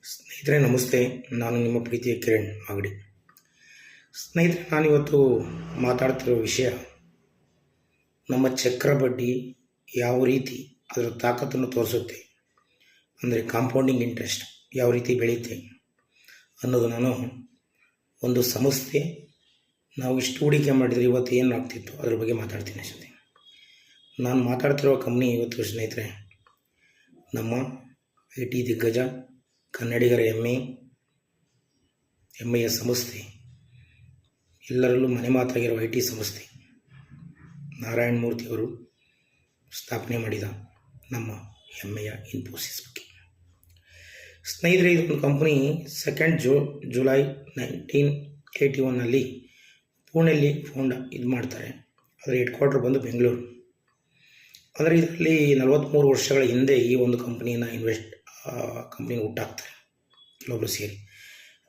ಸ್ನೇಹಿತರೆ ನಮಸ್ತೆ. ನಾನು ನಿಮ್ಮ ಪ್ರೀತಿಯ ಕಿರಣ್ ಮಾಗಡಿ. ಸ್ನೇಹಿತರೆ, ನಾನಿವತ್ತು ಮಾತಾಡ್ತಿರೋ ವಿಷಯ ನಮ್ಮ ಚಕ್ರ ಬಡ್ಡಿ ಯಾವ ರೀತಿ ಅದರ ತಾಕತ್ತನ್ನು ತೋರಿಸುತ್ತೆ, ಅಂದರೆ ಕಾಂಪೌಂಡಿಂಗ್ ಇಂಟ್ರೆಸ್ಟ್ ಯಾವ ರೀತಿ ಬೆಳೆಯುತ್ತೆ ಅನ್ನೋದು. ನಾನು ಒಂದು ಸಂಸ್ಥೆ ನಾವು ಇಷ್ಟು ಹೂಡಿಕೆ ಮಾಡಿದರೆ ಇವತ್ತು ಏನು ಆಗ್ತಿತ್ತು ಅದ್ರ ಬಗ್ಗೆ ಮಾತಾಡ್ತೀನಿ ಅಷ್ಟೇ. ನಾನು ಮಾತಾಡ್ತಿರೋ ಕಂಪ್ನಿ ಇವತ್ತು ಸ್ನೇಹಿತರೆ ನಮ್ಮ IT ದಿಗ್ಗಜ, ಕನ್ನಡಿಗರ ಹೆಮ್ಮೆಯ ಸಂಸ್ಥೆ, ಎಲ್ಲರಲ್ಲೂ ಮನೆ ಮಾತಾಗಿರೋ IT ಸಂಸ್ಥೆ ನಾರಾಯಣ ಮೂರ್ತಿಯವರು ಸ್ಥಾಪನೆ ಮಾಡಿದ ನಮ್ಮ ಹೆಮ್ಮೆಯ ಇನ್ಫೋಸಿಸ್ ಬಗ್ಗೆ. ಸ್ನೇಹಿತರೆ, ಇದೊಂದು ಕಂಪ್ನಿ 2 ಜುಲೈ 1981 ಪುಣೆಯಲ್ಲಿ ಇದು ಮಾಡ್ತಾರೆ. ಅದರ ಹೆಡ್ ಕ್ವಾರ್ಟರ್ ಬಂದು ಬೆಂಗಳೂರು. ಅಂದರೆ ಇದರಲ್ಲಿ 43 ವರ್ಷಗಳ ಹಿಂದೆ ಈ ಒಂದು ಕಂಪ್ನಿನ ಹುಟ್ಟಾಕ್ತಾರೆ ಕೆಲವೊಬ್ಬರು ಸೇರಿ.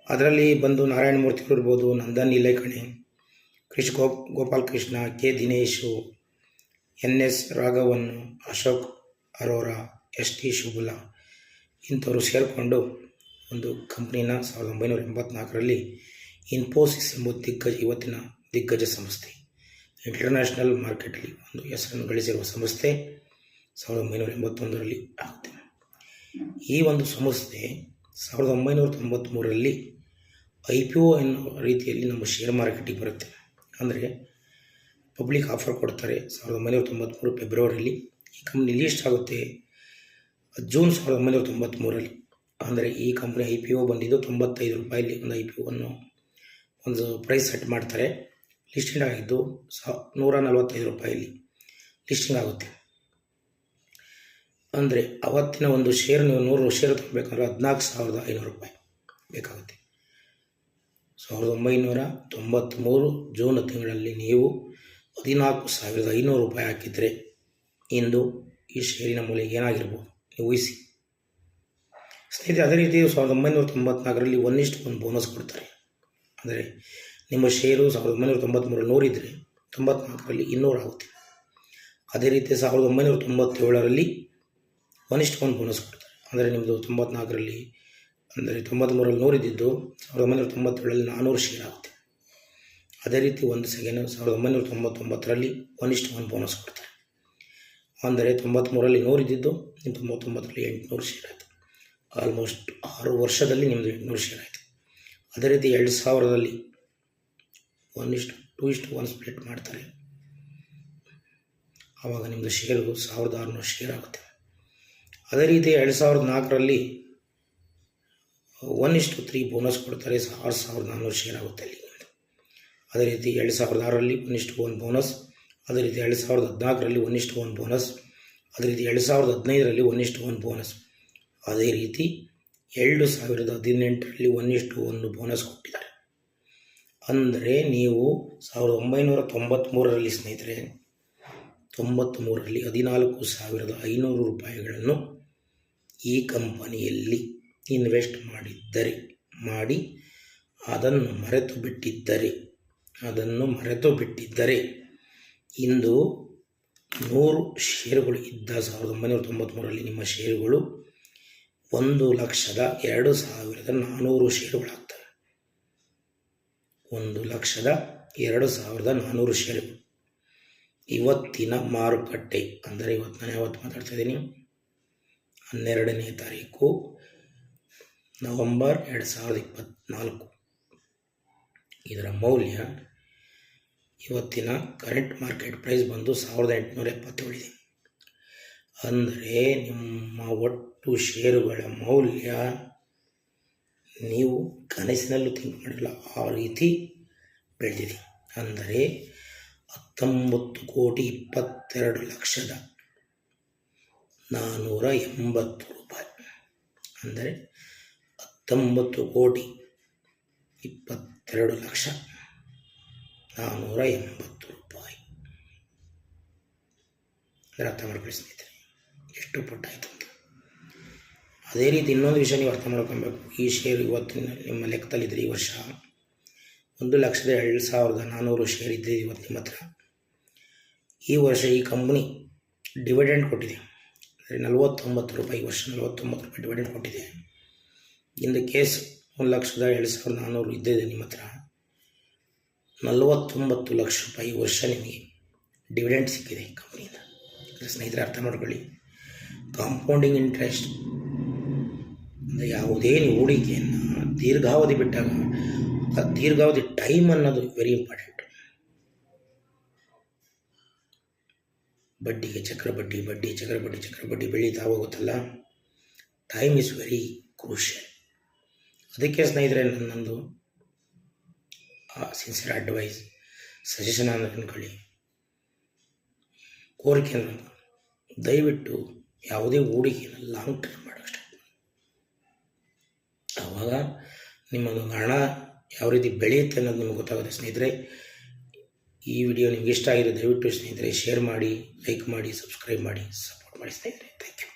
ಅದರಲ್ಲಿ ಬಂದು ನಾರಾಯಣ ಮೂರ್ತಿಗಳು ಇರ್ಬೋದು, Nandan Nilekani, Gopal Krishna, K Dinesh, NS Raghavan, Ashok Arora, ST Shibulal ಇಂಥವರು ಸೇರಿಕೊಂಡು ಒಂದು ಕಂಪ್ನಿನ 1984 ಇನ್ಫೋಸಿಸ್ ಎಂಬ ಇವತ್ತಿನ ದಿಗ್ಗಜ ಸಂಸ್ಥೆ, ಇಂಟರ್ನ್ಯಾಷನಲ್ ಮಾರ್ಕೆಟಲ್ಲಿ ಒಂದು ಹೆಸರನ್ನು ಗಳಿಸಿರುವ ಸಂಸ್ಥೆ 1981 ಆಗುತ್ತೆ. ಈ ಒಂದು ಸಂಸ್ಥೆ 1993 IPO ಎನ್ನುವ ರೀತಿಯಲ್ಲಿ ನಮ್ಮ ಶೇರ್ ಮಾರ್ಕೆಟಿಗೆ ಬರುತ್ತೆ. ಅಂದರೆ ಪಬ್ಲಿಕ್ ಆಫರ್ ಕೊಡ್ತಾರೆ. 1993 ಫೆಬ್ರವರಿಯಲ್ಲಿ ಈ ಕಂಪ್ನಿ ಲೀಸ್ಟ್ ಆಗುತ್ತೆ. ಜೂನ್ 1993 ಅಂದರೆ ಈ ಕಂಪ್ನಿ IPO ಬಂದಿದ್ದು ₹95 ಒಂದು IPOವನ್ನು ಒಂದು ಪ್ರೈಸ್ ಸೆಟ್ ಮಾಡ್ತಾರೆ. ಲಿಸ್ಟಿಂಗ್ ಆಗಿದ್ದು ₹145 ಲಿಸ್ಟಿಂಗ್ ಆಗುತ್ತೆ. ಅಂದರೆ ಅವತ್ತಿನ ಒಂದು ಶೇರ್ ನೀವು 100 ಶೇರ್ ತಗೋಬೇಕಂದ್ರೆ ₹14,500 ಬೇಕಾಗುತ್ತೆ. 1993 ಜೂನ್ ತಿಂಗಳಲ್ಲಿ ನೀವು ₹14,500 ಹಾಕಿದರೆ ಇಂದು ಈ ಶೇರಿನ ಮೌಲ್ಯ ಏನಾಗಿರ್ಬೋದು ನೀವು ಊಹಿಸಿ ಸ್ನೇಹಿತರೆ. ಅದೇ ರೀತಿ 1994 1:1 ಬೋನಸ್ ಕೊಡ್ತಾರೆ. ಅಂದರೆ ನಿಮ್ಮ ಶೇರು 1993 100 ಇದ್ದರೆ 94 200 ಆಗುತ್ತೆ. ಅದೇ ರೀತಿ 1997 1:1 ಬೋನಸ್ ಕೊಡ್ತಾರೆ. ಅಂದರೆ ನಿಮ್ಮದು 94 ಅಂದರೆ 93 100 ಇದ್ದಿದ್ದು 1997 400 ಶೇರ್ ಆಗುತ್ತೆ. ಅದೇ ರೀತಿ 1999 1:1 ಬೋನಸ್ ಕೊಡ್ತಾರೆ. ಅಂದರೆ 93 100 ಇದ್ದಿದ್ದು 99 800 ಶೇರ್ ಆಯಿತು. ಆಲ್ಮೋಸ್ಟ್ 6 ವರ್ಷದಲ್ಲಿ ನಿಮ್ಮದು 800 ಶೇರ್ ಆಯಿತು. ಅದೇ ರೀತಿ 2000 1:2:1 ಸ್ಪ್ಲಿಟ್ ಮಾಡ್ತಾರೆ. ಆವಾಗ ನಿಮ್ಮದು ಶೇರು 1600 ಶೇರ್ ಆಗುತ್ತೆ. ಅದೇ ರೀತಿ 2004 1:3 ಬೋನಸ್ ಕೊಡ್ತಾರೆ. 6400 ಶೇರ್ ಆಗುತ್ತೆ ಅಲ್ಲಿ ನಿಮ್ಮದು. ಅದೇ ರೀತಿ 2006 1:1 ಬೋನಸ್. ಅದೇ ರೀತಿ 2014 1:1 ಬೋನಸ್. ಅದೇ ರೀತಿ 2015 1:1 ಬೋನಸ್. ಅದೇ ರೀತಿ 2018 1:1 ಬೋನಸ್ ಕೊಟ್ಟಿದ್ದಾರೆ. ಅಂದರೆ ನೀವು 1993 ಸ್ನೇಹಿತರೆ 93 ₹14,500 ಈ ಕಂಪನಿಯಲ್ಲಿ ಇನ್ವೆಸ್ಟ್ ಮಾಡಿ ಅದನ್ನು ಮರೆತು ಬಿಟ್ಟಿದ್ದರೆ ಇಂದು 100 ಶೇರುಗಳು ಇದ್ದ 1993 ನಿಮ್ಮ ಶೇರುಗಳು 1,02,400 ಶೇರುಗಳಾಗ್ತವೆ. 1,02,400 ಶೇರುಗಳು. ಇವತ್ತಿನ ಮಾರುಕಟ್ಟೆ ಅಂದರೆ ನಾನು ಯಾವತ್ತು ಮಾತಾಡ್ತಾ ಇದ್ದೀನಿ 12ನೇ ತಾರೀಕು ನವೆಂಬರ್ 2024. ಇದರ ಮೌಲ್ಯ ಇವತ್ತಿನ ಕರೆಂಟ್ ಮಾರ್ಕೆಟ್ ಪ್ರೈಸ್ ಬಂದು 1877 ಇದೆ. ಅಂದರೆ ನಿಮ್ಮ ಒಟ್ಟು ಶೇರುಗಳ ಮೌಲ್ಯ ನೀವು ಕನಸಿನಲ್ಲೂ ಥಿಂಕ್ ಮಾಡಿಲ್ಲ, ಆ ರೀತಿ ಬೆಳೆದಿದೆ. ಅಂದರೆ 19,22,480,000 ಅಂದರೆ 19,22,480,000 ಅಂದರೆ ಅರ್ಥ ಮಾಡ್ಕೊಳ್ಳಿ ಸ್ನೇಹಿತರೆ ಎಷ್ಟು ಪಟ್ಟಾಯಿತು ಅಂತ. ಅದೇ ರೀತಿ ಇನ್ನೊಂದು ವಿಷಯ ನೀವು ಅರ್ಥ ಮಾಡ್ಕೊಬೇಕು. ಈ ಶೇರು ಇವತ್ತಿನ ನಿಮ್ಮ ಲೆಕ್ಕದಲ್ಲಿದ್ದರೆ ಈ ವರ್ಷ 1,02,400 ಶೇರ್ ಇದ್ದರೆ ಇವತ್ತು ನಿಮ್ಮ ಹತ್ರ ಈ ವರ್ಷ ಈ ಕಂಪ್ನಿ ಡಿವಿಡೆಂಡ್ ಕೊಟ್ಟಿದೆ. ಅಂದರೆ ₹49 ಈ ವರ್ಷ ₹49 ಡಿವಿಡೆಂಡ್ ಕೊಟ್ಟಿದೆ. ಇಂದ ಕೇಸ್ 1,02,400 ಇದ್ದಿದೆ ನಿಮ್ಮ ಹತ್ರ 49 ಲಕ್ಷ ರೂಪಾಯಿ ವರ್ಷ ನಿಮಗೆ ಡಿವಿಡೆಂಡ್ ಸಿಕ್ಕಿದೆ ಕಂಪ್ನಿಯಿಂದ. ಅಂದರೆ ಸ್ನೇಹಿತರೆ ಅರ್ಥ ಮಾಡ್ಕೊಳ್ಳಿ, ಕಾಂಪೌಂಡಿಂಗ್ ಇಂಟ್ರೆಸ್ಟ್ ಅಂದರೆ ಯಾವುದೇ ನೀವು ಹೂಡಿಕೆಯನ್ನು ದೀರ್ಘಾವಧಿ ಬಿಟ್ಟಾಗ ಆ ದೀರ್ಘಾವಧಿ ಟೈಮ್ ಅನ್ನೋದು ವೆರಿ ಇಂಪಾರ್ಟೆಂಟ್. ಬಡ್ಡಿಗೆ ಚಕ್ರಬಡ್ಡಿ ಬೆಳೀತಾ ಹೋಗುತ್ತಲ್ಲ, ಟೈಮ್ ಈಸ್ ವೆರಿ ಕ್ರೂಷಿಯಲ್. ಅದಕ್ಕೆ ಸ್ನೇಹಿತರೆ ನನ್ನೊಂದು ಸಿನ್ಸಿಯರ್ ಅಡ್ವೈಸ್, ಸಜೆಷನ್ ಅಂತ ಅಂದ್ಕೊಳ್ಳಿ, ಕೋರಿಕೆ ಅಂದ್ರೆ ದಯವಿಟ್ಟು ಯಾವುದೇ ಹೂಡಿಕೆಯನ್ನು ಲಾಂಗ್ ಟರ್ಮ್ ಮಾಡೋಕ್ಕೆ ಸ್ಟಾರ್ಟ್ ಮಾಡಿ. ಆವಾಗ ನಿಮ್ಮದು ಹಣ ಯಾವ ರೀತಿ ಬೆಳೆಯುತ್ತೆ ಅನ್ನೋದು ನಿಮಗೆ ಗೊತ್ತಾಗುತ್ತೆ. ಸ್ನೇಹಿತರೆ, ಈ ವಿಡಿಯೋ ನಿಮ್ಗೆ ಇಷ್ಟ ಆಗಿದೆ ದಯವಿಟ್ಟು ಸ್ನೇಹಿತರೆ ಶೇರ್ ಮಾಡಿ, ಲೈಕ್ ಮಾಡಿ, ಸಬ್ಸ್ಕ್ರೈಬ್ ಮಾಡಿ, ಸಪೋರ್ಟ್ ಮಾಡಿ ಸ್ನೇಹಿತರೆ. Thank you.